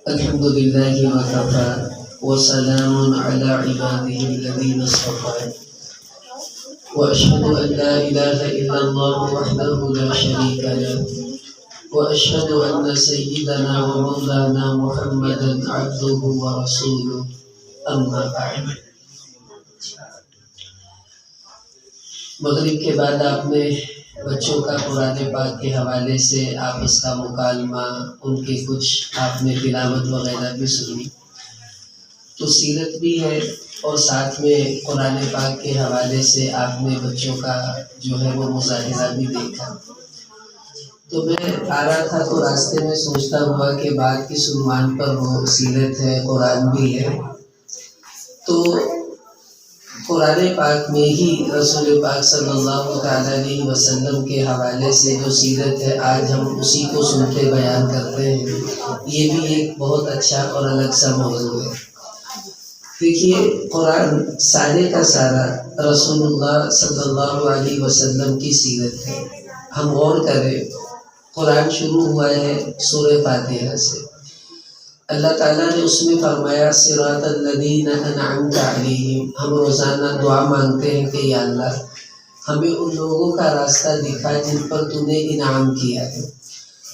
الحمد لله وكفى وسلام على عباده الذين اصطفى وأشهد أن لا إله إلا الله وحده لا شريك له وأشهد أن سيدنا ومولانا محمدا عبده ورسوله أما بعد. مغرب کے بعد آپ نے بچوں کا قرآن پاک کے حوالے سے آپس کا مکالمہ، ان کے کچھ آپ نے تلاوت وغیرہ بھی سنی، تو سیرت بھی ہے اور ساتھ میں قرآن پاک کے حوالے سے آپ نے بچوں کا جو ہے وہ مظاہرہ بھی دیکھا. تو میں آ رہا تھا تو راستے میں سوچتا ہوا کہ بات کی عنوان پر وہ سیرت ہے، قرآن بھی ہے، تو قرآن پاک میں ہی رسول پاک صلی اللہ تعالیٰ علیہ وسلم کے حوالے سے جو سیرت ہے آج ہم اسی کو سنتے بیان کرتے ہیں. یہ بھی ایک بہت اچھا اور الگ سا موضوع ہے. دیکھیے، قرآن سارے کا سارا رسول اللہ صلی اللہ علیہ وسلم کی سیرت ہے. ہم غور کریں، قرآن شروع ہوا ہے سورہ فاتحہ سے. اللہ تعالیٰ نے اس میں فرمایا صراط الذین انعمت علیہم. ہم روزانہ دعا مانگتے ہیں کہ یا اللہ ہمیں ان لوگوں کا راستہ دکھا جن پر تو نے انعام کیا ہے.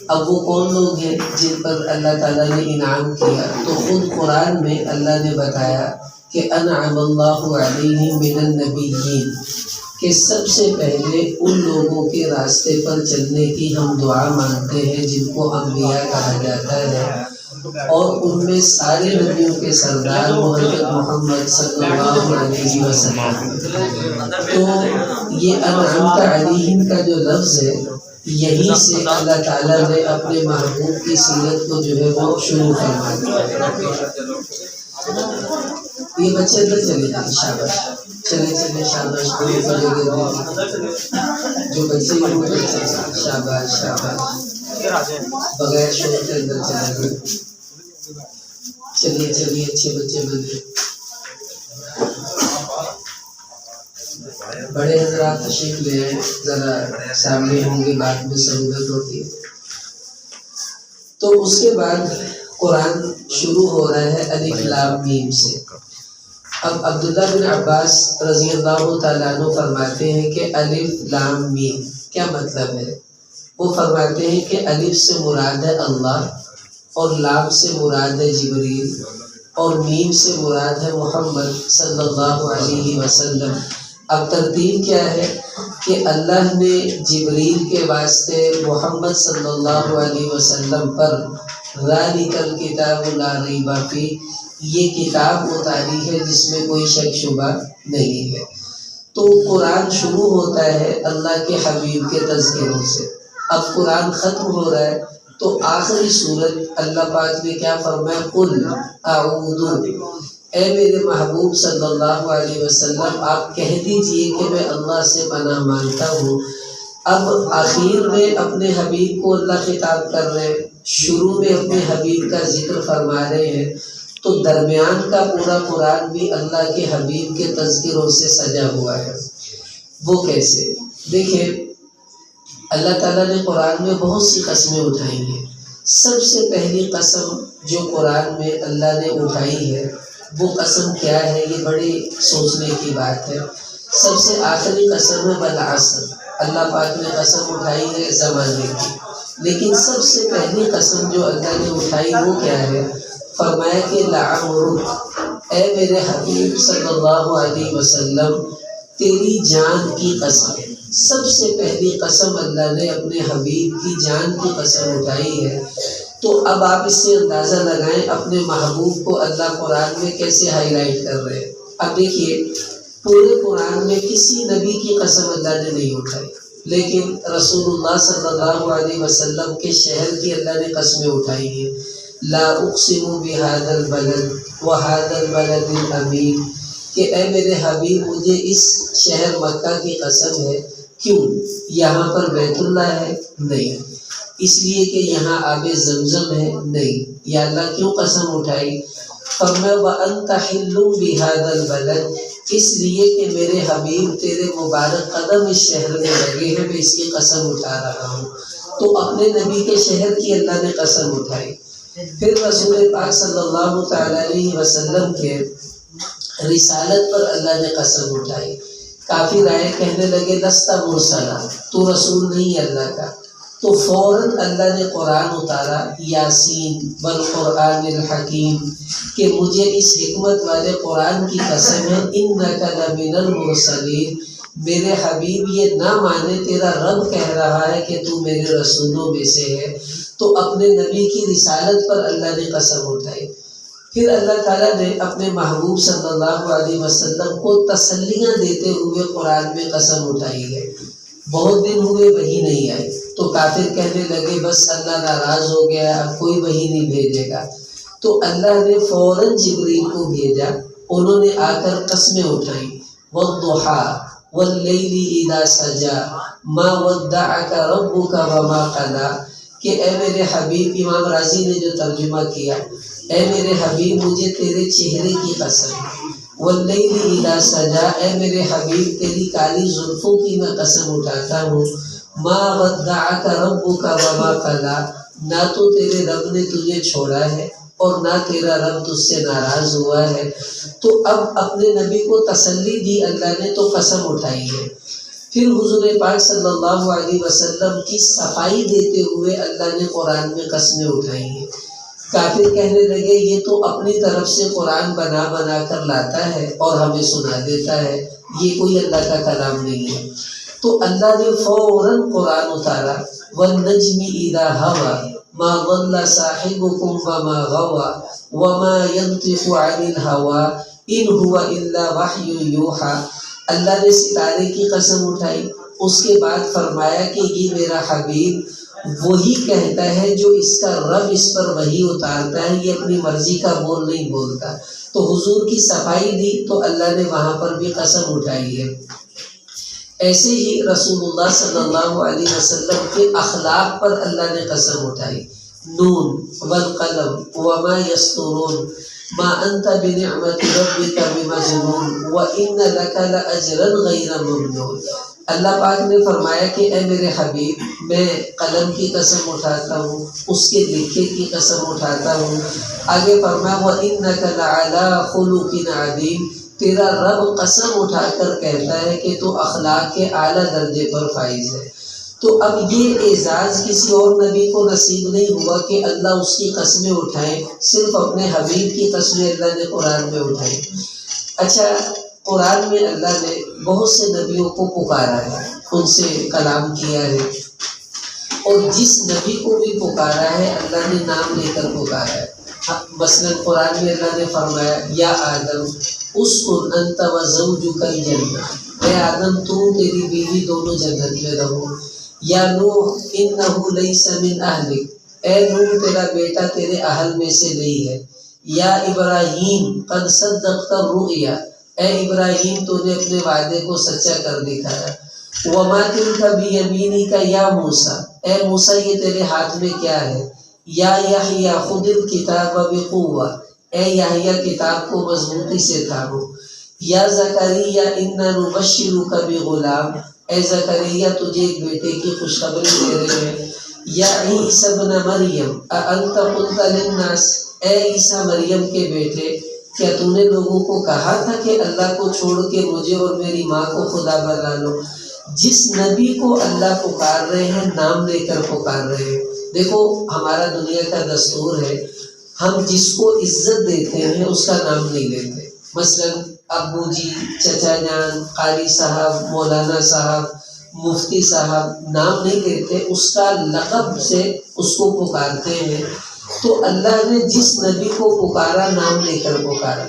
اب وہ کون لوگ ہیں جن پر اللہ تعالیٰ نے انعام کیا؟ تو خود قرآن میں اللہ نے بتایا کہ انعم اللہ علیہم من النبیین، کہ سب سے پہلے ان لوگوں کے راستے پر چلنے کی ہم دعا مانگتے ہیں جن کو انبیاء کہا جاتا ہے، اور ان میں سارے نبیوں کے سردار محمد محمد صلی اللہ علیہ وسلم. تو یہ انعمت علیہم کا جو لفظ ہے، یہیں سے اللہ تعالیٰ نے اپنے محبوب کی سیرت کو جو ہے وہ شروع فرما دیا. یہ بچے اندر چلے جائیں، شاباش، چلے شاباش، جو بچے ہیں وہ بچے، شاباش شاباش، بغیر شور کے اندر چلے گئے. چلیے اچھے بچے بنے. بڑے حضرات تشریف لے آئے، ذرا سامنے ہوں گے، بعد میں سہولت ہوتی ہے. تو اس کے بعد قرآن شروع ہو رہا ہے الف لام میم سے. اب عبداللہ بن عباس رضی اللہ تعالیٰ عنہ فرماتے ہیں کہ الف لام میم کیا مطلب ہے؟ وہ فرماتے ہیں کہ الف سے مراد ہے اللہ، اور لام سے مراد ہے جبریل، اور میم سے مراد ہے محمد صلی اللہ علیہ وسلم. اب ترتیب کیا ہے کہ اللہ نے جبریل کے واسطے محمد صلی اللہ علیہ وسلم پر ذالک الکتاب لا ریب فیہ، یہ کتاب اتاری ہے جس میں کوئی شک شبہ نہیں ہے. تو قرآن شروع ہوتا ہے اللہ کے حبیب کے تذکروں سے. اب قرآن ختم ہو رہا ہے تو آخری سورت اللہ پاک نے کیا فرمایا؟ قل اعوذ، اے میرے محبوب صلی اللہ علیہ وسلم آپ کہہ دیجئے کہ میں اللہ سے پناہ مانگتا ہوں. اب آخر میں اپنے حبیب کو اللہ خطاب کر رہے ہیں، شروع میں اپنے حبیب کا ذکر فرما رہے ہیں، تو درمیان کا پورا قرآن بھی اللہ کے حبیب کے تذکروں سے سجا ہوا ہے. وہ کیسے؟ دیکھیں، اللہ تعالیٰ نے قرآن میں بہت سی قسمیں اٹھائی ہیں. سب سے پہلی قسم جو قرآن میں اللہ نے اٹھائی ہے وہ قسم کیا ہے؟ یہ بڑے سوچنے کی بات ہے. سب سے آخری قسم ہے والعصر. اللہ پاک نے قسم اٹھائی ہے زمانے کی، لیکن سب سے پہلی قسم جو اللہ نے اٹھائی وہ کیا ہے؟ فرمایا کہ لعمرک، اے میرے حبیب صلی اللہ علیہ وسلم تیری جان کی قسم. سب سے پہلی قسم اللہ نے اپنے حبیب کی جان کی قسم اٹھائی ہے. تو اب آپ اس سے اندازہ لگائیں اپنے محبوب کو اللہ قرآن میں کیسے ہائی لائٹ کر رہے ہیں. اب دیکھیے، پورے قرآن میں کسی نبی کی قسم اللہ نے نہیں اٹھائی، لیکن رسول اللہ صلی اللہ علیہ وسلم کے شہر کی اللہ نے قسمیں اٹھائی ہیں. لا اقسم بہذا البلد وہذا البلد الامین، کہ اے میرے حبیب مجھے اس شہر مکہ کی قسم ہے. کیوں؟ یہاں پر بیت اللہ ہے؟ نہیں. اس لیے کہ یہاں آب زمزم ہے؟ نہیں. یا اللہ کیوں قسم اٹھائی؟ فرمایا وَأَنْتَ حِلٌّ بِهَذَا الْبَلَدِ، اس لیے کہ میرے حبیب تیرے مبارک قدم اس شہر میں لگے ہیں، میں اس کی قسم اٹھا رہا ہوں. تو اپنے نبی کے شہر کی اللہ نے قسم اٹھائی. پھر رسول پاک صلی اللہ تعالی علیہ وسلم کے رسالت پر اللہ نے قسم اٹھائی. کافر آئے کہنے لگے لست مرسلا، تو رسول نہیں اللہ کا. تو فوراً اللہ نے قرآن اتارا، یاسین والقرآن الحکیم، کہ مجھے اس حکمت والے قرآن کی قسم ہے، انک لمن المرسلین، میرے حبیب یہ نہ مانے، تیرا رب کہہ رہا ہے کہ تو میرے رسولوں میں سے ہے. تو اپنے نبی کی رسالت پر اللہ نے قسم اٹھائی. پھر اللہ تعالیٰ نے اپنے محبوب صلی اللہ علیہ وسلم کو تسلیاں دیتے ہوئے قرآن میں قسم اٹھائی ہے. بہت دن ہوئے وحی نہیں آئی تو کافر کہنے لگے بس اللہ ناراض ہو گیا، اب کوئی وحی نہیں بھیجے گا. تو اللہ نے فوراً جبریل کو بھیجا. انہوں نے آ کر قسمیں اٹھائیں، والضحیٰ واللیل اذا سجا ما ودعک ربک وما قلی، کہ اے میرے حبیب، امام راضی نے جو ترجمہ کیا، اے میرے حبیب مجھے تیرے چہرے کی قسم، واللیل اذا سجا، اے میرے حبیب تیری کالی زلفوں کی میں قسم اٹھاتا ہوں، ما ودعک ربک وما قلی، نہ تو تیرے رب نے تجھے چھوڑا ہے اور نہ تیرا رب تجھ سے ناراض ہوا ہے. تو اب اپنے نبی کو تسلی دی اللہ نے تو قسم اٹھائی ہے. پھر حضور پاک صلی اللہ علیہ وسلم کی صفائی دیتے ہوئے اللہ نے قرآن میں قسمیں اٹھائی ہیں. کافر کہنے لگے یہ تو اپنی طرف سے قرآن بنا بنا کر لاتا ہے اور ہمیں سنا دیتا ہے، یہ کوئی اللہ کا کلام نہیں ہے. تو اللہ نے فوراً قرآن اتارا، والنجم اذا هوى ما ضل صاحبكم وما غوى وما ينطق عن الهوى ان هو الا وحی یوحى. اللہ نے ستارے کی قسم اٹھائی، اس کے بعد فرمایا کہ یہ میرا حبیب وہی کہتا ہے جو اس کا رب اس پر وحی اتارتا ہے، یہ اپنی مرضی کا بول نہیں بولتا. تو حضور کی صفائی دی تو اللہ نے وہاں پر بھی قسم اٹھائی ہے. ایسے ہی رسول اللہ صلی اللہ علیہ وسلم کے اخلاق پر اللہ نے قسم اٹھائی، نون والقلم وما یسطرون ما انت بنعمت ربک بمجنون وان لک لاجرا غیر ممنون. اللہ پاک نے فرمایا کہ اے میرے حبیب میں قلم کی قسم اٹھاتا ہوں، اس کے لکھے کی قسم اٹھاتا ہوں. آگے فرمایا وَإِنَّكَ لَعَلَىٰ خُلُقٍ عَظِيمٍ، تیرا رب قسم اٹھا کر کہتا ہے کہ تو اخلاق کے اعلیٰ درجے پر فائز ہے. تو اب یہ اعزاز کسی اور نبی کو نصیب نہیں ہوا کہ اللہ اس کی قسمیں اٹھائیں، صرف اپنے حبیب کی قسمیں اللہ نے قرآن میں اٹھائی. اچھا، قرآن میں اللہ نے بہت سے نبیوں کو پکارا ہے، ان سے کلام کیا ہے، اور جس نبی کو بھی پکارا ہے اللہ نے نام لے کر پکارا ہے. مثلا قرآن میں اللہ نے فرمایا یا آدم اسکن انت وزوجک الجنہ، اے آدم تو تیری بیوی دونوں جنت میں رہو. یا نوح انہ لیس من اہلک، اے نوح تیرا بیٹا تیرے اہل میں سے نہیں ہے. یا ابراہیم قد صدقت الرؤیا، اے ابراہیم تو نے اپنے وعدے کو سچا کر دکھایا. وما تلک بیمینک یا موسیٰ، اے موسیٰ یہ تیرے ہاتھ میں کیا ہے. یا یحییٰ خذ الکتاب بقوہ، اے یحییٰ کتاب کو مضبوطی سے تھامو. یا زکریا انا نبشرک بغلام، اے زکریا تجھے ایک بیٹے کی خوشخبری دے رہے ہیں. یا عیسی ابن مریم اانت قلت للناس، اے عیسیٰ مریم کے بیٹے کیا تو نے لوگوں کو کہا تھا کہ اللہ کو چھوڑ کے مجھے اور میری ماں کو خدا بنا لو. جس نبی کو اللہ پکار رہے ہیں نام لے کر پکار رہے ہیں. دیکھو ہمارا دنیا کا دستور ہے، ہم جس کو عزت دیتے ہیں اس کا نام نہیں لیتے. مثلا ابو جی، چچا جان، قاری صاحب، مولانا صاحب، مفتی صاحب، نام نہیں لیتے، اس کا لقب سے اس کو پکارتے ہیں. تو اللہ نے جس نبی کو پکارا نام لے کر پکارا.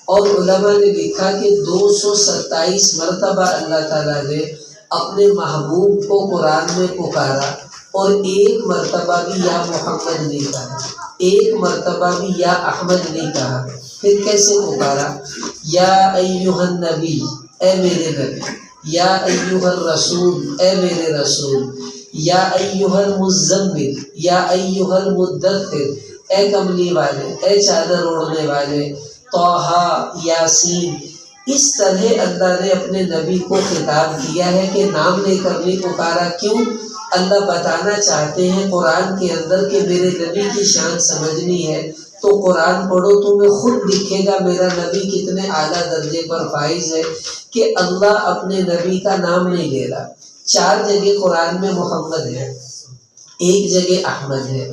اور علماء نے لکھا کہ 227 مرتبہ اللہ تعالیٰ نے اپنے محبوب کو قرآن میں پکارا، اور ایک مرتبہ بھی یا محمد نہیں کہا، ایک مرتبہ بھی یا احمد نہیں کہا. پھر کیسے پکارا؟ یا ایہا النبی، اے میرے نبی. یا ایہا الرسول، اے میرے رسول. یا ایہا المزمل، یا ایہا المدثر، اے کملی والے، اے چادر اوڑھنے والے. طٰہٰ، یاسین. اس طرح اللہ نے اپنے نبی کو خطاب کیا ہے کہ نام لے کر نہیں پکارا. کیوں؟ اللہ بتانا چاہتے ہیں قرآن کے اندر کہ میرے نبی کی شان سمجھنی ہے تو قرآن پڑھو، تمہیں خود دکھے گا میرا نبی کتنے اعلیٰ درجے پر فائز ہے کہ اللہ اپنے نبی کا نام نہیں لے رہا۔ 4 جگہ قرآن میں محمد ہے، 1 جگہ احمد ہے،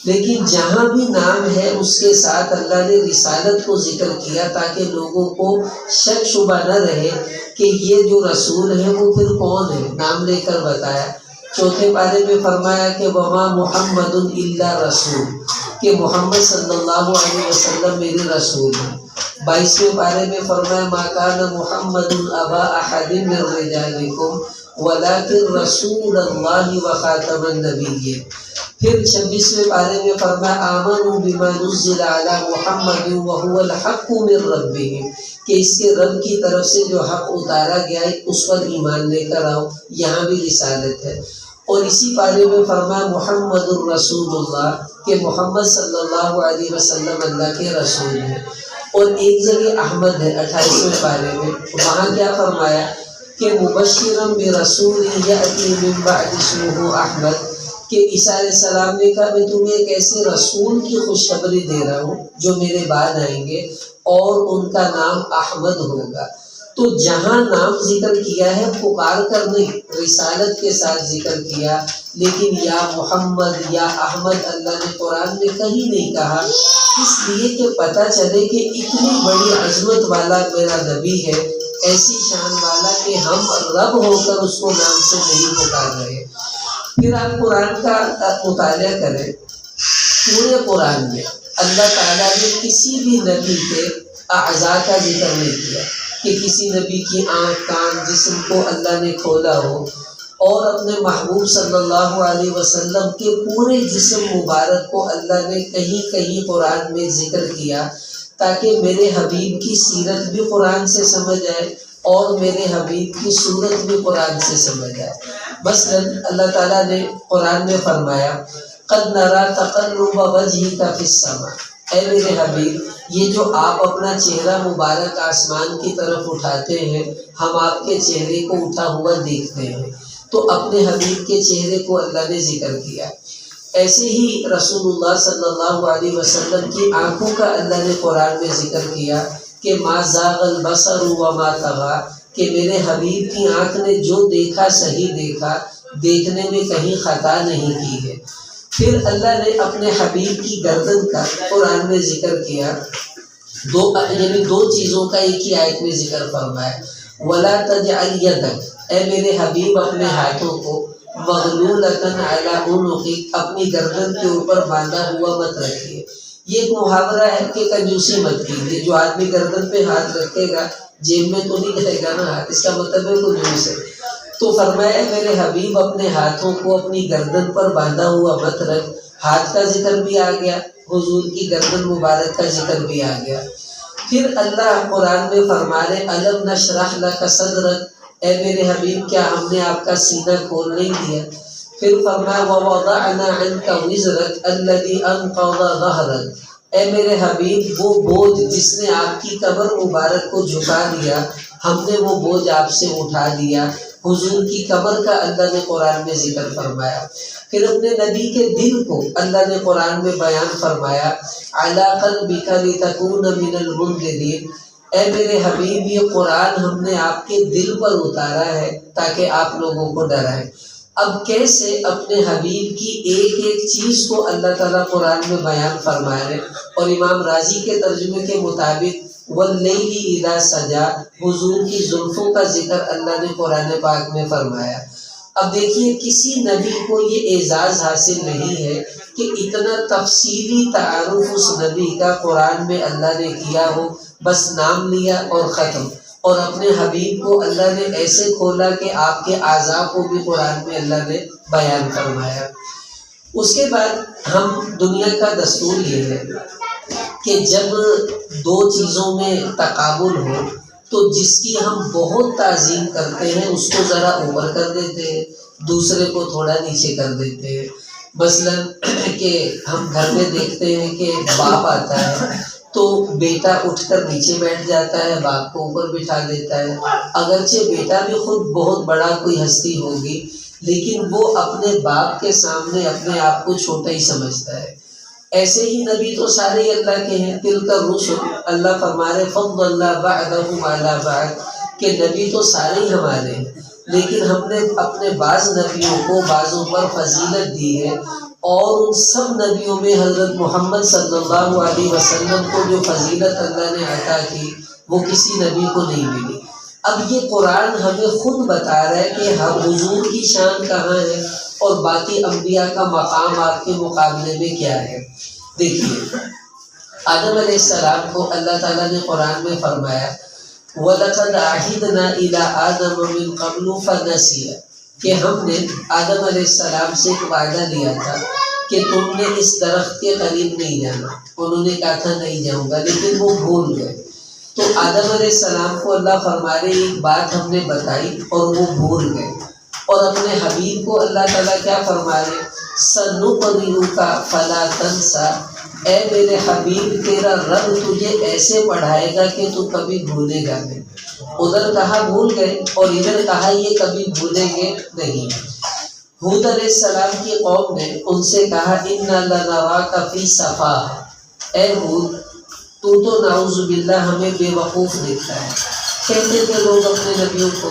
لیکن جہاں بھی نام ہے اس کے ساتھ اللہ نے رسالت کو ذکر کیا تاکہ لوگوں کو شک شبہ نہ رہے کہ یہ جو رسول ہے وہ پھر کون ہے، نام لے کر بتایا۔ 4 پارے میں فرمایا کہ وما محمد الا رسول، کہ محمد صلی اللہ علیہ وسلم میرے رسول ہیں۔ 22 پارے میں فرمایا ما کان محمد ابا احد من رجالکم ولکن رسول اللہ وخاتم النبیین۔ پھر 26 پارے میں فرمایا آمنوا بما نزل علی محمد وهو الحق من ربهم، کہ اس کے رب کی طرف سے جو حق اتارا گیا ہے اس پر ایمان لے کر آؤ، یہاں بھی رسالت ہے۔ اور اسی پارے میں فرمایا محمد الرسول اللہ، کہ محمد صلی اللہ علیہ وسلم اللہ کے رسول ہیں۔ اور 1 جگہ احمد ہے 28 پارے میں، وہاں کیا فرمایا کہ مبشرا برسول یأتی من بعد اسمہ احمد، کہ عیسیٰ علیہ السلام نے کہا میں تمہیں ایک ایسے رسول کی خوشخبری دے رہا ہوں جو میرے بعد آئیں گے اور ان کا نام احمد ہوگا۔ تو جہاں نام ذکر کیا ہے پکار کر نہیں، رسالت کے ساتھ ذکر کیا، لیکن یا محمد یا احمد اللہ نے قرآن میں کہیں نہیں کہا، اس لیے کہ پتہ چلے کہ اتنی بڑی عظمت والا میرا نبی ہے، ایسی شان والا کہ ہم رب ہو کر اس کو نام سے نہیں پکار رہے۔ پھر آپ قرآن کا مطالعہ کریں، پورے قرآن میں اللہ تعالیٰ نے کسی بھی نبی کے اعضاء کا ذکر نہیں کیا کہ کسی نبی کی آنکھ کان جسم کو اللہ نے کھولا ہو، اور اپنے محبوب صلی اللہ علیہ وسلم کے پورے جسم مبارک کو اللہ نے کہیں کہیں قرآن میں ذکر کیا تاکہ میرے حبیب کی سیرت بھی قرآن سے سمجھ آئے اور میرے حبیب کی صورت بھی قرآن سے سمجھ آئے۔ مثلاً اللہ تعالیٰ نے قرآن میں فرمایا قد نرا تقلب وجہک فی السماء، اے میرے حبیب یہ جو آپ اپنا چہرہ مبارک آسمان کی طرف اٹھاتے ہیں ہم آپ کے چہرے کو اٹھا ہوا دیکھتے ہیں، تو اپنے حبیب کے چہرے کو اللہ نے ذکر کیا۔ ایسے ہی رسول اللہ صلی اللہ علیہ وسلم کی آنکھوں کا اللہ نے قرآن میں ذکر کیا کہ ما زاغ البصر وما طغى، کہ میرے حبیب کی آنکھ نے جو دیکھا صحیح دیکھا، دیکھنے میں کہیں خطا نہیں کی ہے۔ پھر اللہ نے اپنے حبیب کی گردن کا قرآن میں ذکر کیا، یعنی 2 چیزوں کا ایک ہی آیت میں ذکر فرمایا وَلَا تَجْعَلْ يَدَكَ، اے میرے حبیب اپنے ہاتھوں کو مغلولۃ علی عنقک، اپنی گردن کے اوپر باندھا ہوا مت رکھیے۔ یہ ایک محاورہ ہے کہ کنجوسی مت کیجیے، جو آدمی گردن پہ ہاتھ رکھے گا جیب میں تو نہیں رہے گا نا ہاتھ، اس کا مطلب ہے کنجوس ہے۔ تو فرمایا میرے حبیب اپنے ہاتھوں کو اپنی گردن پر باندھا ہوا مت رکھ، ہاتھ کا ذکر بھی آ گیا، حضور کی گردن مبارک کا ذکر بھی آ گیا۔ پھر اللہ قرآن میں فرما رہے الم نشرح لک صدرک، اے میرے حبیب کیا ہم نے آپ کا سینہ کھول نہیں دیا؟ پھر فرمایا ووضعنا عنک وزرک الذی انقض ظہرک، اے میرے حبیب وہ بوجھ جس نے آپ کی کمر مبارک کو جھکا دیا ہم نے وہ بوجھ آپ سے اٹھا دیا۔ حضور کی کمر کا اللہ نے قرآن میں ذکر فرمایا۔ پھر اپنے نبی کے دل کو اللہ نے قرآن میں بیان فرمایا علی قلبک لتکون من المنذرین، اے میرے حبیب یہ قرآن ہم نے آپ کے دل پر اتارا ہے تاکہ آپ لوگوں کو ڈرائیں۔ اب کیسے اپنے حبیب کی ایک ایک چیز کو اللہ تعالیٰ قرآن میں بیان فرما رہے، اور امام راضی کے ترجمے کے مطابق واللیل اذا سجا، حضور کی زلفوں کا ذکر اللہ نے قرآن پاک میں فرمایا۔ اب دیکھیے کسی نبی کو یہ اعزاز حاصل نہیں ہے کہ اتنا تفصیلی تعارف اس نبی کا قرآن میں اللہ نے کیا ہو، بس نام لیا اور ختم۔ اور اپنے حبیب کو اللہ نے ایسے کھولا کہ آپ کے اعضاء کو بھی قرآن میں اللہ نے بیان فرمایا۔ اس کے بعد ہم دنیا کا دستور یہ ہے کہ جب 2 چیزوں میں تقابل ہو تو جس کی ہم بہت تعظیم کرتے ہیں اس کو ذرا اوپر کر دیتے ہیں، دوسرے کو تھوڑا نیچے کر دیتے ہیں۔ مثلاً کہ ہم گھر میں دیکھتے ہیں کہ باپ آتا ہے تو بیٹا اٹھ کر نیچے بیٹھ جاتا ہے، باپ کو اوپر بٹھا دیتا ہے، اگرچہ بیٹا بھی خود بہت بڑا کوئی ہستی ہوگی لیکن وہ اپنے باپ کے سامنے اپنے آپ کو چھوٹا ہی سمجھتا ہے۔ ایسے ہی نبی تو سارے ہی اللہ کے ہیں، تلک الرسل، اللہ فرما رہے فضل اللہ بعدهم علی بعد، کہ نبی تو سارے ہی ہمارے ہیں، لیکن ہم نے اپنے بعض نبیوں کو بعضوں پر فضیلت دی ہے، اور ان سب نبیوں میں حضرت محمد صلی اللہ علیہ وسلم کو جو فضیلت اللہ نے عطا کی وہ کسی نبی کو نہیں ملی۔ اب یہ قرآن ہمیں خود بتا رہا ہے کہ ہم حضور کی شان کہاں ہے اور باقی انبیاء کا مقام آپ کے مقابلے میں کیا ہے۔ دیکھیے آدم علیہ السلام کو اللہ تعالیٰ نے قرآن میں فرمایا وَلَقَدْ عَهِدْنَا إِلَىٰ آدَمَ مِن قَبْلُ فَنَسِيَ، کہ ہم نے آدم علیہ السلام سے ایک وعدہ لیا تھا کہ تم نے اس درخت کے قریب نہیں جانا، انہوں نے کہا تھا نہیں جاؤں گا، لیکن وہ بھول گئے۔ تو آدم علیہ السلام کو اللہ فرما رہے ایک بات ہم نے بتائی اور وہ بھول گئے، اور اپنے حبیب کو اللہ تعالیٰ کیا فرما رہے سَنُقْرِئُكَ فَلَا تَنْسَىٰ، اے میرے حبیب تیرا رب تجھے ایسے پڑھائے گا کہ تو کبھی بھولے گا نہیں۔ ادھر کہا بھول گئے اور ادھر کہا یہ کبھی بھولیں گے نہیں۔ ہود علیہ السلام کی قوم نے ان سے کہا اِنَّا لَنَرَاكَ فِي سَفَاهَةٍ، اے ہود تو نعوذ باللہ ہمیں بے وقوف دیکھتا ہے، کہتے تھے لوگ اپنے نبیوں کو۔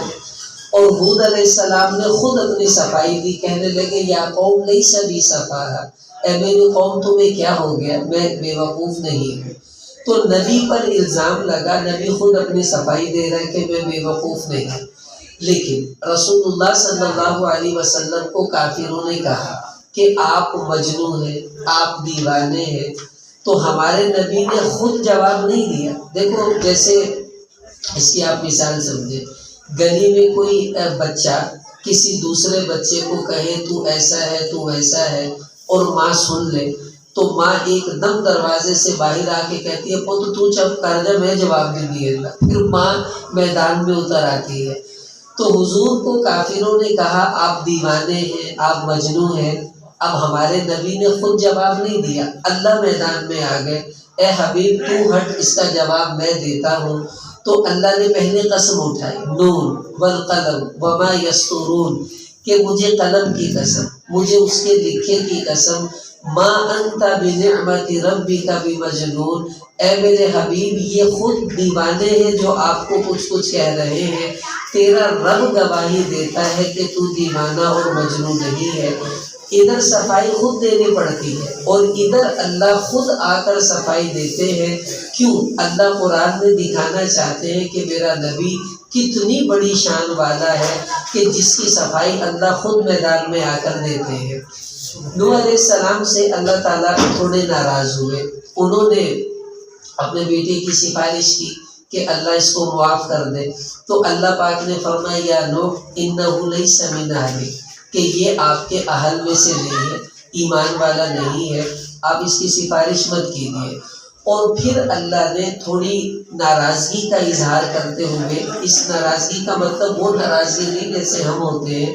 اور ہود علیہ السلام نے خود اپنی صفائی دی، کہنے لگے یا قوم لیس بی سفاہۃ، اے میری قوم تمہیں کیا ہو گیا، میں بے وقوف نہیں ہوں۔ تو نبی پر الزام لگا، نبی خود اپنی صفائی دے رہا ہے کہ میں بے وقوف نہیں ہوں، لیکن رسول اللہ صلی اللہ علیہ وسلم کو کافروں نے کہا کہ آپ مجنون ہیں، آپ دیوانے ہیں، تو ہمارے نبی نے خود جواب نہیں دیا۔ دیکھو جیسے اس کی آپ مثال سمجھے، گلی میں کوئی بچہ کسی دوسرے بچے کو کہے تو ایسا ہے تو ویسا ہے، اور ماں سن لے، تو ماں ایک دم دروازے سے باہر آ کے کہتی ہے پوت تو چپ کر جا میں جواب نہیں دیے گا، پھر ماں میدان میں اتر آتی ہے۔ تو حضور کو کافروں نے کہا آپ دیوانے ہیں، آپ مجنون ہیں، اب ہمارے نبی نے خود جواب نہیں دیا، اللہ میدان میں آ گئے، اے حبیب تو ہٹ اس کا جواب میں دیتا ہوں۔ تو اللہ نے پہلے قسم اٹھائی نون والقلم وما یسطرون، کہ مجھے قلم کی قسم، مجھے اس کے لکھے کی قسم، ما انت بنعمت ربک بمجنون، اے میرے حبیب یہ خود دیوانے ہیں جو آپ کو کچھ کہہ رہے ہیں، تیرا رب گواہی دیتا ہے کہ تو دیوانہ اور مجنون نہیں ہے۔ ادھر صفائی خود دینی پڑتی ہے اور ادھر اللہ خود آ کر صفائی دیتے ہیں۔ کیوں؟ اللہ قرآن میں دکھانا چاہتے ہیں کہ میرا نبی کتنی بڑی شان والا ہے کہ جس کی صفائی اللہ خود میدان میں آ کر دیتے ہیں۔ نوح علیہ السلام سے اللہ تعالیٰ تھوڑے ناراض ہوئے، انہوں نے اپنے بیٹے کی سفارش کی کہ اللہ اس کو معاف کر دے، تو اللہ پاک نے فرمایا یا نوح انہ لیس من اہلک، کہ یہ آپ کے اہل میں سے نہیں ہے، ایمان والا نہیں ہے، آپ اس کی سفارش مت کیجیے۔ اور پھر اللہ نے تھوڑی ناراضگی کا اظہار کرتے ہوئے، اس ناراضگی کا مطلب وہ ناراضگی نہیں جیسے ہم ہوتے ہیں،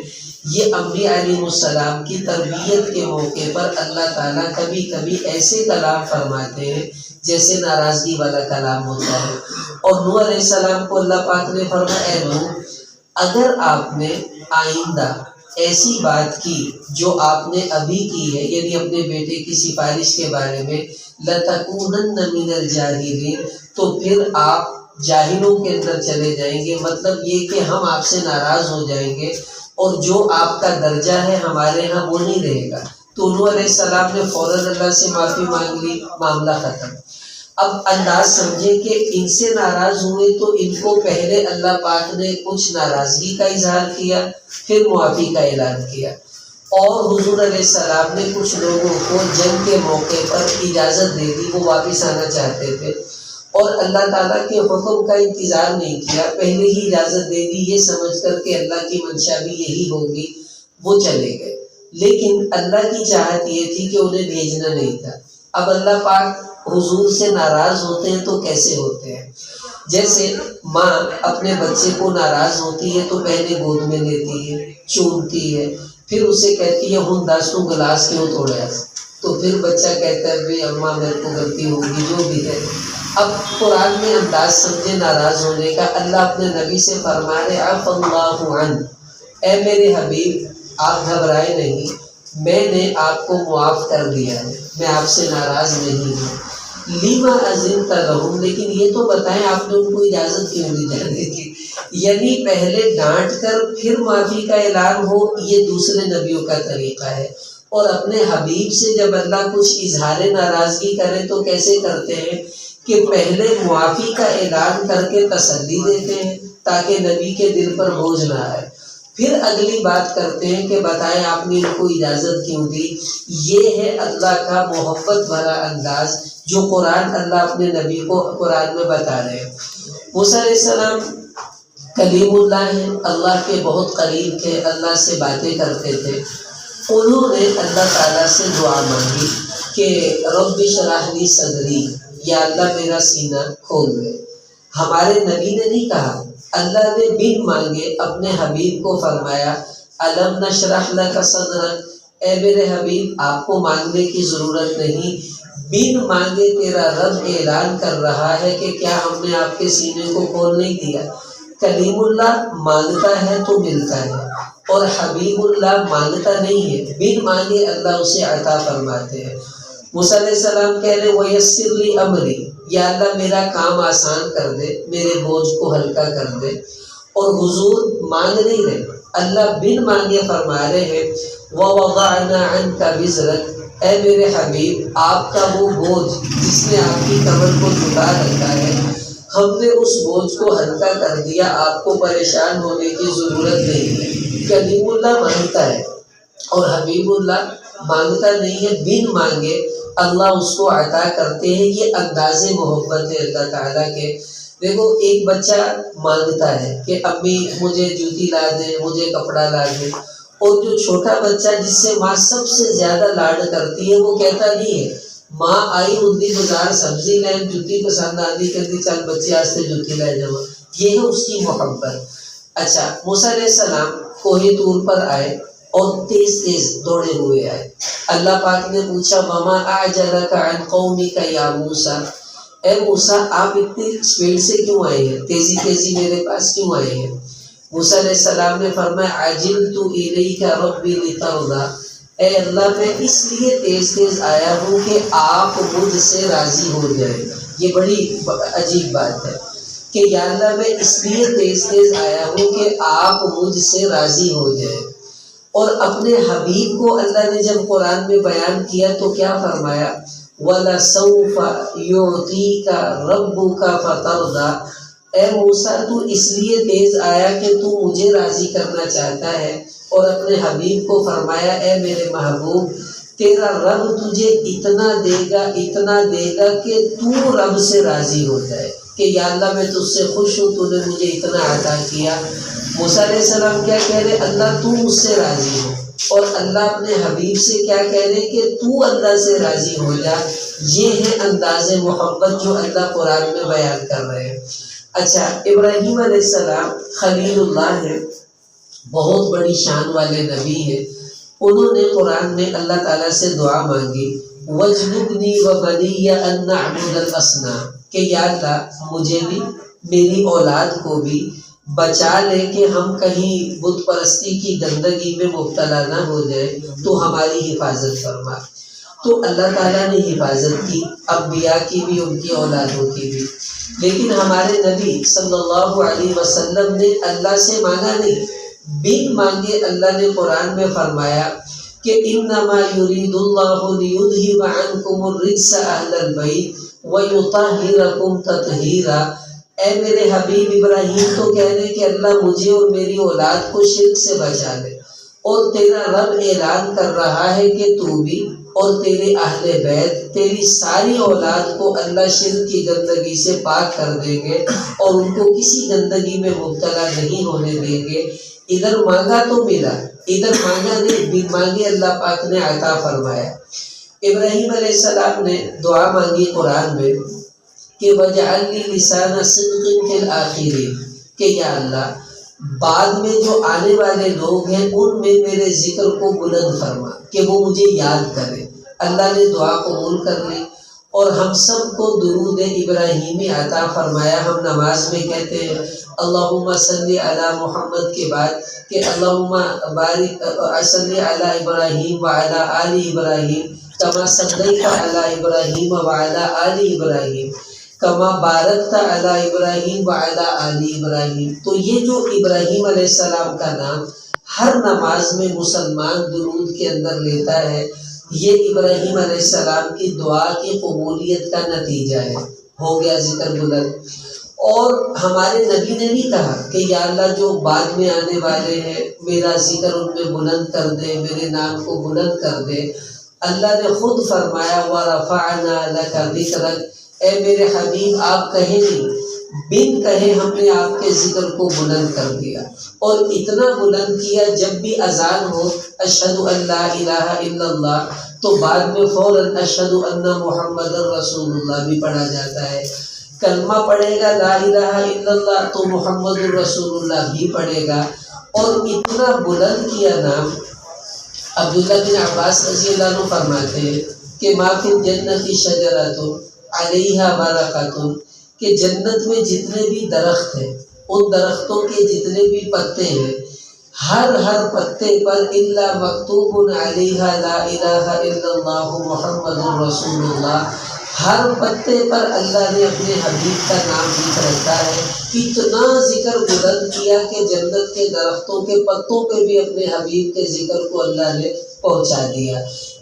یہ انبیاء علیہ السلام کی تربیت کے موقع پر اللہ تعالیٰ کبھی کبھی ایسے کلام فرماتے ہیں جیسے ناراضگی والا کلام ہوتا ہے۔ اور نوح علیہ السلام کو اللہ پاک نے فرمایا اے نوح اگر آپ نے آئندہ ایسی بات کی جو آپ نے ابھی کی ہے، یعنی اپنے بیٹے کی سفارش کے بارے میں، لَتَكُونَنَّ مِنَ الْجَاهِلِينَ، تو پھر آپ جاہلوں کے اندر چلے جائیں گے، مطلب یہ کہ ہم آپ سے ناراض ہو جائیں گے اور جو آپ کا درجہ ہے ہمارے ہاں وہ نہیں رہے گا۔ تو نوح علیہ السلام نے فوراً اللہ سے معافی مانگ لی، معاملہ ختم۔ اب انداز سمجھے کہ ان سے ناراض ہوئے تو ان کو پہلے اللہ پاک نے کچھ ناراضگی کا اظہار کیا، پھر معافی کا اعلان کیا، اور حضور علیہ السلام نے کچھ لوگوں کو جنگ کے موقع پر اجازت دے دی، وہ واپس آنا چاہتے تھے، اور اللہ تعالیٰ کے حکم کا انتظار نہیں کیا، پہلے ہی اجازت دے دی یہ سمجھ کر کہ اللہ کی منشا بھی یہی ہوگی، وہ چلے گئے۔ لیکن اللہ کی چاہت یہ تھی کہ انہیں بھیجنا نہیں تھا۔ اب اللہ پاک حضور سے ناراض ہوتے ہیں تو کیسے ہوتے ہیں؟ جیسے ماں اپنے بچے کو ناراض ہوتی ہے تو پہلے گود میں لیتی ہے، چومتی ہے، پھر اسے کہتی ہے ہن دس تو گلاس کیوں توڑا، تو پھر بچہ کہتا ہے بھی اماں میرے کو غلطی ہوگی، جو بھی ہے۔ اب قرآن میں انداز سمجھے ناراض ہونے کا، اللہ اپنے نبی سے فرما رہے عفا اللہ عنہ، اے میرے حبیب آپ گھبرائے نہیں، میں نے آپ کو معاف کر دیا ہے، میں آپ سے ناراض نہیں ہوں۔ لیما اذنت لہم، لیکن یہ تو بتائیں آپ نے ان کو اجازت کیوں دی جانے کی؟ یعنی پہلے ڈانٹ کر پھر معافی کا اعلان ہو، یہ دوسرے نبیوں کا طریقہ ہے، اور اپنے حبیب سے جب اللہ کچھ اظہار ناراضگی کرے تو کیسے کرتے ہیں کہ پہلے معافی کا اعلان کر کے تسلی دیتے ہیں تاکہ نبی کے دل پر بوجھ نہ آئے، پھر اگلی بات کرتے ہیں کہ بتائیں آپ نے ان کو اجازت کیوں دی۔ یہ ہے اللہ کا محبت بھرا انداز جو قرآن اللہ اپنے نبی کو قرآن میں بتا رہے ہیں۔ موسیٰ علیہ السلام کلیم اللہ ہیں، اللہ کے بہت قریب تھے، اللہ سے باتیں کرتے تھے۔ انہوں نے اللہ تعالیٰ سے دعا مانگی کہ رب اشرح لی صدری، یا اللہ میرا سینہ کھول دے۔ ہمارے نبی نے نہیں کہا، اللہ نے بن مانگے اپنے حبیب کو فرمایا الم نشرح لک صدرک، اے میرے حبیب آپ کو مانگنے کی ضرورت نہیں، بن مانگے تیرا رب اعلان کر رہا ہے کہ کیا ہم نے آپ کے سینے کو کھول نہیں دیا۔ کلیم اللہ مانگتا ہے تو ملتا ہے، اور حبیب اللہ مانگتا نہیں ہے، بن مانگے اللہ اسے عطا فرماتے ہیں۔ موسیٰ علیہ السلام کہہ رہے وَيَسِّرْ لِي أَمْرِي، یا اللہ میرا کام آسان کر دے، میرے بوجھ کو ہلکا کر دے۔ اور حضور مانگ نہیں رہے، اللہ بن مانگے فرما رہے ہیں وَوَضَعْنَا عَنْكَ وِزْرَكَ، اے میرے حبیب آپ کا وہ بوجھ جس نے آپ کی کمر کو جھکا رکھا ہے، ہم نے اس بوجھ کو ہلکا کر دیا، آپ کو پریشان ہونے کی ضرورت نہیں ہے۔ کلیم اللہ مانگتا ہے اور حبیب اللہ مانگتا نہیں ہے، بن مانگے اللہ اس کو عطا کرتے ہیں۔ یہ انداز محبت ہے اللہ تعالیٰ کے۔ دیکھو ایک بچہ مانگتا ہے کہ امی مجھے جوتی لا دے، مجھے کپڑا لا دے، اور جو چھوٹا بچہ جس سے ماں سب سے زیادہ لاڈ کرتی ہے وہ کہتا نہیں ہے ماں آئی ہندی بازار سبزی لین جوتی پسند آتی کہتی چل بچے آج سے جوتی لے جاؤ، یہ ہے اس کی محبت۔ اچھا موسیٰ علیہ السلام کوہ طور پر آئے اور تیز تیز دوڑے ہوئے آئے۔ اللہ پاک نے پوچھا وما اعجلک عن قومک یا موسیٰ، اے موسیٰ آپ اتنی سپیڈ سے کیوں آئے ہیں، تیزی تیزی میرے پاس کیوں آئے ہیں؟ موسیٰ علیہ السلام نے فرمایا عجلت الیک ربی لترضی، اے اللہ میں اس لیے تیز تیز آیا ہوں کہ آپ مجھ سے راضی ہو جائیں۔ یہ بڑی عجیب بات ہے کہ یا اللہ میں اس لیے تیز تیز آیا ہوں کہ آپ مجھ سے راضی ہو جائیں۔ اور اپنے حبیب کو اللہ نے جب قرآن میں بیان کیا تو کیا فرمایا وَلَسَوْفَ يُعْطِيكَ رَبُّكَ فَتَرْضَىٰ، اے موسیٰ تو اس لیے تیز آیا کہ تو مجھے راضی کرنا چاہتا ہے، اور اپنے حبیب کو فرمایا اے میرے محبوب تیرا رب تجھے اتنا دے گا کہ تو رب سے راضی ہو جائے کہ یا اللہ میں تجھ سے خوش ہوں، تو نے مجھے اتنا عطا کیا۔ موسیٰ علیہ السلام کیا کہہ رہے اللہ تو مجھ سے راضی ہو، اور اللہ اپنے حبیب سے کیا کہہ رہے کہ تو اللہ سے راضی ہو جا۔ یہ ہے انداز محبت جو اللہ قرآن میں بیان کر رہے ہیں۔ اچھا ابراہیم علیہ السلام خلیل اللہ ہے، بہت بڑی شان والے نبی ہیں۔ انہوں نے قرآن میں اللہ تعالیٰ سے دعا مانگی وَاجْنُبْنِي وَبَنِيَّ أَن نَّعْبُدَ الْأَصْنَامَ، کہ یا اللہ مجھے بھی میری اولاد کو بھی بچا لے کہ ہم کہیں بت پرستی کی گندگی میں مبتلا نہ ہو جائے، تو ہماری حفاظت فرما۔ تو اللہ تعالیٰ نے حفاظت کی، انبیاء کی بھی ان کی اولادوں کی بھی۔ لیکن ہمارے نبی صلی اللہ علیہ وسلم نے اللہ سے مانگا نہیں، بن مانگے اللہ نے قرآن میں فرمایا کہ انما یرید اللہ لیذہب عنکم الرجس اہل البیت ویطہرکم تطہیرا، اے میرے حبیب ابراہیم تو کہہ رہے کہ اللہ مجھے اور میری اولاد کو شرک سے بچا لے، اور تیرا رب اعلان کر رہا ہے کہ تو بھی اور تیرے اہل بیت تیری ساری اولاد کو اللہ شرک کی گندگی سے پاک کر دیں گے اور ان کو کسی گندگی میں مبتلا نہیں ہونے دیں گے۔ ادھر مانگا تو ملا، ادھر مانگا نہیں، بن مانگے اللہ پاک نے عطا فرمایا۔ ابراہیم علیہ السلام نے دعا مانگی قرآن میں کہ وَاجْعَلْ لِي لِسَانَ صِدْقٍ فِي الْآخِرِينَ، کہ یا اللہ بعد میں جو آنے والے لوگ ہیں ان میں میرے ذکر کو بلند فرما کہ وہ مجھے یاد کرے۔ اللہ نے دعا قبول کر لی، اور ہم سب کو درود ابراہیمی عطا فرمایا۔ ہم نماز میں کہتے ہیں اللہم صلی علی محمد کے بعد کہ اللہم بارک صلی علی ابراہیم وعلی آل ابراہیم کما صلیت علی ابراہیم وعلی آل ابراہیم کما بارکت علی ابراہیم وعلی آل ابراہیم۔ تو یہ جو ابراہیم علیہ السلام کا نام ہر نماز میں مسلمان درود کے اندر لیتا ہے، یہ ابراہیم علیہ السلام کی دعا کی قبولیت کا نتیجہ ہے۔ ہو گیا ذکر بلند۔ اور ہمارے نبی نے نہیں کہا کہ یا اللہ جو بعد میں آنے والے ہیں میرا ذکر ان میں بلند کر دے، میرے نام کو بلند کر دے۔ اللہ نے خود فرمایا وَرَفَعْنَا لَكَ ذِكْرَكَ، اے میرے حبیب آپ کہیں نہیں، بن کہے ہم نے آپ کے ذکر کو بلند کر دیا، اور اتنا بلند کیا جب بھی اذان ہو اشہد ان لا الہ الا اللہ تو بعد میں فوراً اشہد ان محمد رسول اللہ بھی پڑھا جاتا ہے۔ کلمہ پڑھے گا لا الہ الا اللہ تو محمد الرسول اللہ بھی پڑھے گا۔ اور اتنا بلند کیا نام، عبداللہ بن عباس رضی اللہ عنہ فرماتے ہیں کہ ما فی الجنت شجرۃ علیہا برکۃ، کہ جنت میں جتنے بھی درخت ہیں ان درختوں کے جتنے بھی پتے ہیں ہر پتے پر الا مکتوب علیہا لا الہ الا اللہ محمد رسول اللہ، ہر پتے پر اللہ نے اپنے حبیب کا نام لکھ رکھا ہے۔ اتنا ذکر بلند کیا کہ جنت کے درختوں کے پتوں پہ بھی اپنے حبیب کے ذکر کو اللہ نے پہنچا دیا۔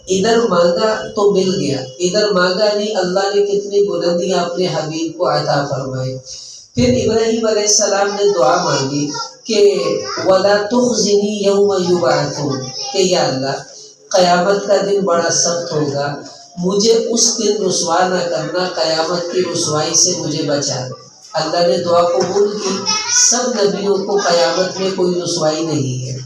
ادھر مانگا تو مل گیا، ادھر مانگا نہیں، اللہ نے کتنی بلندیاں اپنے حبیب کو عطا فرمائی۔ پھر ابراہیم علیہ السلام نے دعا مانگی کہ وَلَا تُخْزِنِي يَوْمَ يُبْعَثُونَ، کہ یا اللہ قیامت کا دن بڑا سخت ہوگا، مجھے اس دن رسوا نہ کرنا، قیامت کی رسوائی سے مجھے بچا دے۔ اللہ نے دعا قبول کی۔ سب نبیوں کو قیامت میں کوئی رسوائی نہیں ہے،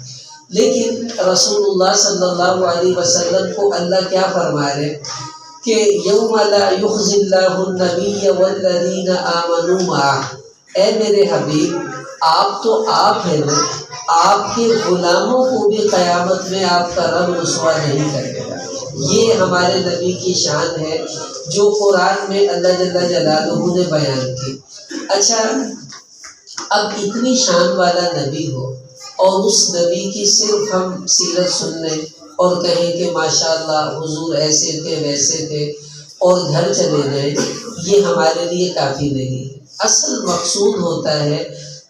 لیکن رسول اللہ صلی اللہ علیہ وسلم کو اللہ کیا فرما رہے کہ یوم لا یخزی اللہ النبی والذین آمنوا معہ، اے میرے حبیب آپ تو آپ ہیں نا، آپ کے غلاموں کو بھی قیامت میں آپ کا رب رسوا نہیں کرے گا۔ یہ ہمارے نبی کی شان ہے جو قرآن میں اللہ جل جلالہ نے بیان کی۔ اچھا، اب اتنی شان والا نبی ہو اور اس نبی کی صرف ہم سیرت سن لیں اور کہیں کہ ماشاءاللہ حضور ایسے تھے ویسے تھے اور گھر چلے جائیں، یہ ہمارے لیے کافی نہیں ہے۔ اصل مقصود ہوتا ہے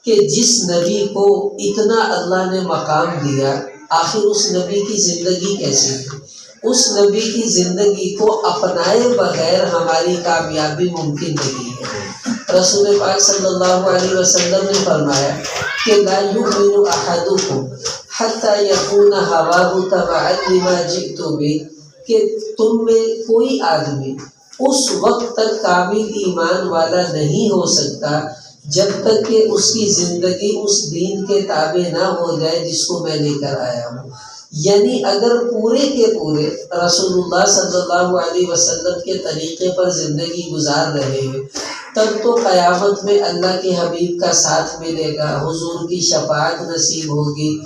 کہ جس نبی کو اتنا اللہ نے مقام دیا، آخر اس نبی کی زندگی کیسی تھی؟ اس نبی کی زندگی کو اپنائے بغیر ہماری کامیابی ممکن نہیں ہے۔ رسول پاک صلی اللہ علیہ وسلم نے فرمایا کہ لا یؤمن احدکم حتی یکون ہواہ تبعا لما جئت بہ، کہ تم میں کوئی آدمی اس وقت تک کامل ایمان والا نہیں ہو سکتا جب تک کہ اس کی زندگی اس دین کے تابع نہ ہو جائے جس کو میں لے کر آیا ہوں۔ یعنی اگر پورے کے پورے رسول اللہ صلی اللہ علیہ وسلم کے طریقے پر زندگی گزار رہے ہیں تب تو قیامت میں اللہ کے حبیب کا ساتھ ملے گا، حضور کی شفاعت نصیب ہوگی۔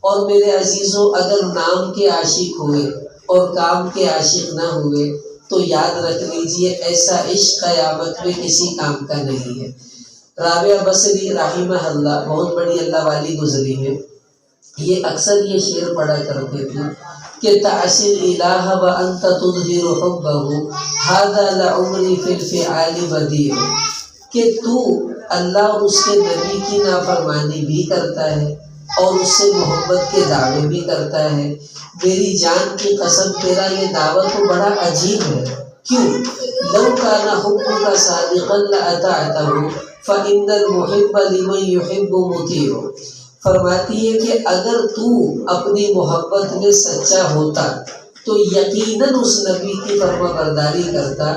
اور میرے عزیزوں، اگر نام کے عاشق ہوئے اور کام کے عاشق نہ ہوئے تو یاد رکھ لیجئے ایسا عشق قیامت میں کسی کام کا نہیں ہے۔ رابعہ بصری رحمہ اللہ بہت بڑی اللہ والی گزری ہے، یہ اکثر یہ شعر پڑھا کرتے تھے کہ تعصی الہ وانت تظہر حبہ ھذا لعمری فی الفعال بدیع، کہ تو اللہ اور اس کے نبی کی نافرمانی بھی کرتا ہے اور اس سے محبت کے دعوے بھی کرتا ہے، میری جان کی قسم تیرا یہ دعویٰ تو بڑا عجیب ہے۔ کیوں؟ لو کان حبک صادقا لأطعتہ فإن المحب لمن يحب مطیع، فرماتی ہے کہ اگر تو اپنی محبت میں سچا ہوتا تو یقیناً اس نبی کی فرما برداری کرتا،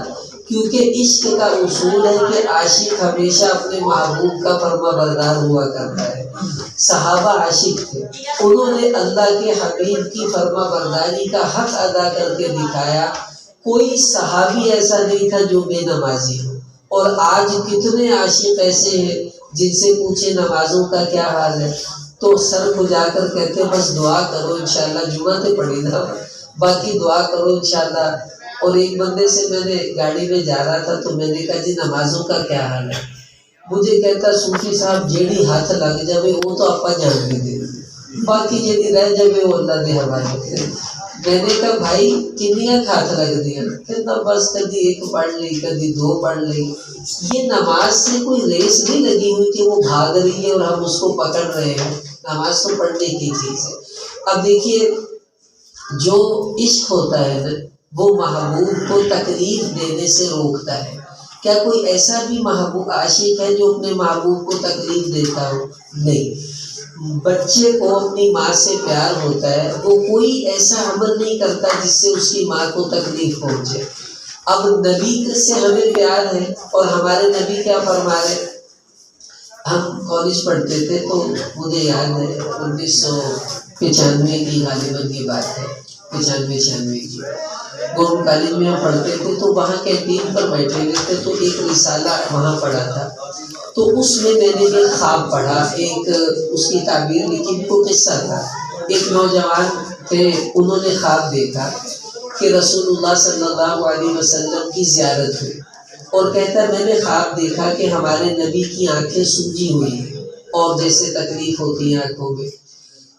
کیونکہ عشق کا اصول ہے کہ عاشق ہمیشہ اپنے محبوب کا فرما بردار ہوا کرتا ہے۔ صحابہ عاشق تھے، انہوں نے اللہ کے حبیب کی فرما برداری کا حق ادا کر کے دکھایا۔ کوئی صحابی ایسا نہیں تھا جو بے نمازی ہو، اور آج کتنے عاشق ایسے ہیں جن سے پوچھے نمازوں کا کیا حال ہے تو سر کھجا کر کہتے بس دعا کرو انشاءاللہ، جمعہ تے پڑھی نا، باقی دعا کرو انشاءاللہ اور ایک بندے سے میں نے گاڑی میں جا رہا تھا تو میں نے کہا جی نمازوں کا کیا حال ہے؟ مجھے کہتا صوفی صاحب جیڑی ہاتھ لگ جائے وہ تو آپ جان بھی دے باقی جیڑی رہ جائے وہ اللہ دے حوالے کرے۔ میں نے کہا بھائی کنیاں ہاتھ لگ دیا؟ کہتا بس کبھی ایک پڑھ لی کبھی دو پڑھ لی۔ یہ نماز سے کوئی ریس نہیں لگی ہوئی کہ وہ بھاگ رہی ہے اور ہم اس کو پکڑ رہے ہیں، نماز تو پڑھنے کی چیز ہے۔ اب دیکھیے جو عشق ہوتا ہے نا وہ محبوب کو تکلیف دینے سے روکتا ہے۔ کیا کوئی ایسا بھی محبوب عاشق ہے جو اپنے محبوب کو تکلیف دیتا ہو؟ نہیں۔ بچے کو اپنی ماں سے پیار ہوتا ہے، وہ کوئی ایسا عمل نہیں کرتا جس سے اس کی ماں کو تکلیف پہنچے۔ اب نبی سے ہمیں پیار ہے اور ہمارے نبی کیا فرما رہے؟ ہم کالج پڑھتے تھے تو مجھے یاد ہے 1995 کی غالباً کی بات ہے، 95 کی گورنمنٹ کالج میں ہم پڑھتے تھے تو وہاں کینٹین پر بیٹھے ہوئے تھے تو ایک رسالہ وہاں پڑھا تھا، تو اس میں نے ایک خواب پڑھا، ایک اس کی تعبیر لکھی، وہ قصہ تھا۔ ایک نوجوان تھے، انہوں نے خواب دیکھا کہ رسول اللہ صلی اللہ علیہ وسلم کی زیارت ہوئی اور کہتا میں نے خواب دیکھا کہ ہمارے نبی کی آنکھیں سوجی ہوئی ہیں اور جیسے تکلیف ہوتی ہے آنکھوں میں۔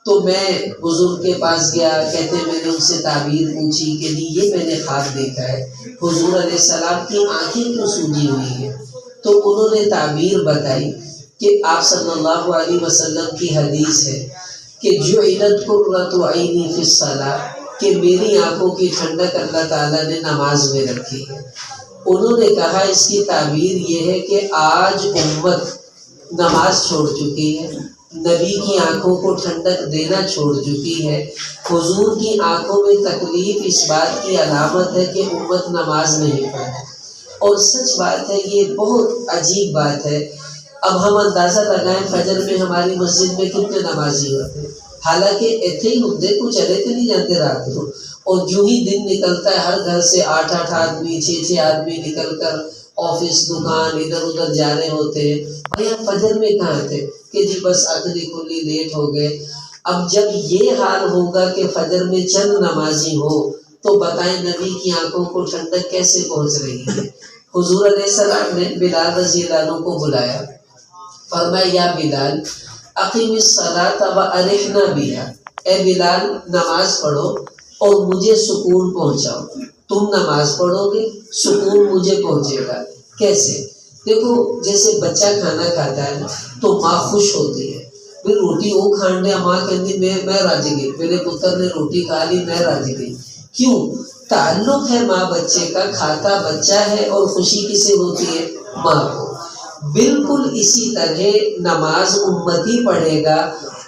تو میں بزرگ کے پاس گیا، کہتے میں نے ان سے تعبیر پوچھی کہ جی یہ میں نے خواب دیکھا ہے، حضور علیہ السلام کی آنکھیں کیوں سوجی ہوئی ہیں؟ تو انہوں نے تعبیر بتائی کہ آپ صلی اللہ علیہ وسلم کی حدیث ہے کہ جعلت قرۃ عینی فی الصلاۃ، کہ میری آنکھوں کی ٹھنڈک اللہ تعالیٰ نے نماز میں رکھی ہے۔ انہوں نے کہا اس کی تعبیر یہ ہے کہ آج امت نماز چھوڑ چکی ہے، نبی کی آنکھوں کو ٹھنڈک دینا چھوڑ چکی ہے، حضور کی آنکھوں میں تکلیف اس بات کی علامت ہے کہ امت نماز نہیں پڑھے۔ اور سچ بات ہے، یہ بہت عجیب بات ہے۔ اب ہم اندازہ لگائیں فجر میں ہماری مسجد میں کتنے نمازی ہوتے ہیں، حالانکہ ایتھے ہی ہوتے، کچھ چلے تو نہیں جاتے رات کو، اور جو ہی دن نکلتا ہے ہر گھر سے 8 آدمی 6 آدمی نکل کر آفس دکان ادھر ادھر جا رہے ہوتے ہیں۔ بھائی آپ فجر میں کہاں تھے کہ جی بس آخری کلی لیٹ ہو گئے۔ اب جب یہ حال ہوگا کہ فجر میں چند نمازی ہو تو بتائیں نبی کی آنکھوں کو ٹھنڈک کیسے پہنچ رہی ہے؟ حضور علیہ السلام نے بلال رضی اللہ عنہ کو بلایا، فرمایا یا بلال اقیم الصلاۃ وارحنا بہا، اے بلال نماز پڑھو اور مجھے سکون پہنچاؤ۔ تم نماز پڑھو گے سکون مجھے پہنچے گا۔ کیسے؟ دیکھو جیسے بچہ کھانا کھاتا ہے تو ماں خوش ہوتی ہے، پھر روٹی وہ کھان دیا، ماں کہتی میں راضی گئی، میرے پتر نے روٹی کھا لی میں راضی گئی۔ کیوں؟ تعلق ہے ماں بچے کا، کھاتا بچہ ہے اور خوشی کسے ہوتی ہے؟ ماں کو۔ بالکل اسی طرح نماز امتی پڑھے گا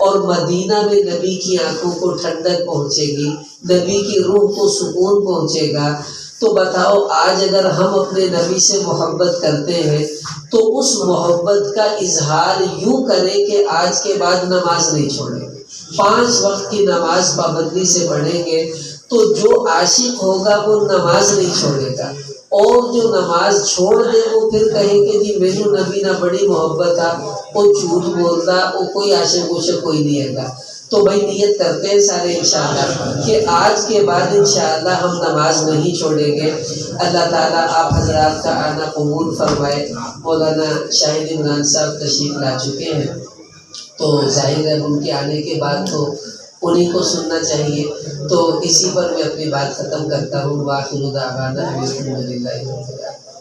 اور مدینہ میں نبی کی آنکھوں کو ٹھنڈک پہنچے گی، نبی کی روح کو سکون پہنچے گا۔ تو بتاؤ آج اگر ہم اپنے نبی سے محبت کرتے ہیں تو اس محبت کا اظہار یوں کریں کہ آج کے بعد نماز نہیں چھوڑیں گے، 5 وقت کی نماز پابندی سے پڑھیں گے۔ تو جو عاشق ہوگا وہ نماز نہیں چھوڑے گا، اور جو نماز چھوڑ دے وہ پھر کہے کہ جی میرے نبی نہ بڑی محبت تھا، وہ جھوٹ بولتا، وہ کوئی عاشق وشق کوئی نہیں ہے گا۔ تو بھائی نیت کرتے ہیں سارے انشاءاللہ کہ آج کے بعد انشاءاللہ ہم نماز نہیں چھوڑیں گے۔ اللہ تعالیٰ آپ حضرات کا آنا قبول فرمائے۔ مولانا شاہد عمران صاحب تشریف لا چکے ہیں، تو ظاہر ہے ان کے آنے کے بعد تو انہیں کو سننا چاہیے، تو اسی پر میں اپنی بات ختم کرتا ہوں۔ وآخر دعوانا الحمدللہ رب العالمین۔